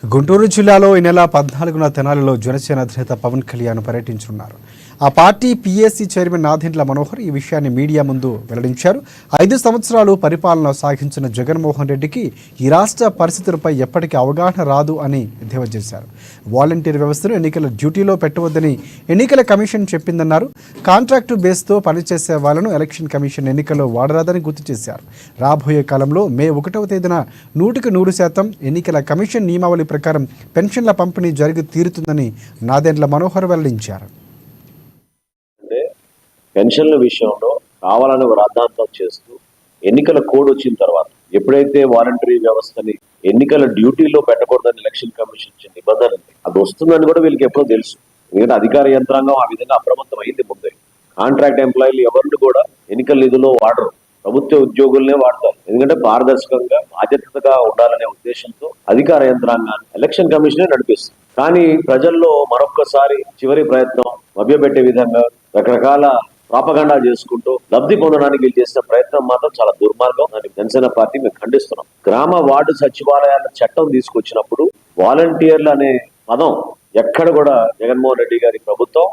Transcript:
గుంటూరు జిల్లాలో ఈ నెల 14న తెనాలిలో జనసేన అధినేత పవన్ కళ్యాణ్ పర్యటించనున్నారు. ఆ party PAC chairman Nadendla Manohar ఈ విషయాన్ని మీడియా ముందు వెల్లడించారు. 5 సంవత్సరాలు పరిపాలన సాగించిన జగన్మోహన్ రెడ్డికి ఈ రాష్ట్ర పరిస్థితులపై ఎప్పటికీ అవగాహన రాదు అని ఎద్దేవా చేశారు. వాలంటీర్ వ్యవస్థను ఎన్నికల డ్యూటీలో పెట్టవద్దని ఎన్నికల కమిషన్ చెప్పిందన్నారు. కాంట్రాక్టు బేస్తో పనిచేసే వాళ్లను ఎలక్షన్ కమిషన్ ఎన్నికల్లో వాడరాదని గుర్తు చేశారు. రాబోయే కాలంలో మే 1వ తేదీన 100% ఎన్నికల కమిషన్ నియమావళి ప్రకారం పెన్షన్ల పంపిణీ జరిగి తీరుతుందని నాదెండ్ల మనోహర్ వెల్లడించారు. పెన్షన్ల విషయంలో కావాలని రాద్ధాంతం చేస్తూ ఎన్నికల కోడ్ వచ్చిన తర్వాత ఎప్పుడైతే వాలంటరీ వ్యవస్థని ఎన్నికల డ్యూటీలో పెట్టకూడదని ఎలక్షన్ కమిషన్ ఇచ్చిన నిబంధన ఉంది, అది వస్తుందని కూడా వీళ్ళకి ఎప్పుడో తెలుసు. ఎందుకంటే అధికార యంత్రాంగం ఆ విధంగా అప్రమత్తం అయింది ముందే. కాంట్రాక్ట్ ఎంప్లాయీలు ఎవరిని కూడా ఎన్నికల నిధుల్లో వాడరు, ప్రభుత్వ ఉద్యోగులనే వాడతారు. ఎందుకంటే పారదర్శకంగా బాధ్యతగా ఉండాలనే ఉద్దేశంతో అధికార యంత్రాంగాన్ని ఎలక్షన్ కమిషనే నడిపిస్తుంది. కానీ ప్రజల్లో మరొక్కసారి చివరి ప్రయత్నం మభ్యపెట్టే విధంగా రకరకాల ప్రాపగండా చేసుకుంటూ లబ్ధి పొందడానికి వీళ్ళు చేసిన ప్రయత్నం మాత్రం చాలా దుర్మార్గం. దాన్ని జనసేన పార్టీ మేము ఖండిస్తున్నాం. గ్రామ వార్డు సచివాలయాల చట్టం తీసుకొచ్చినప్పుడు వాలంటీర్లు అనే పదం ఎక్కడ కూడా జగన్మోహన్ రెడ్డి గారి ప్రభుత్వం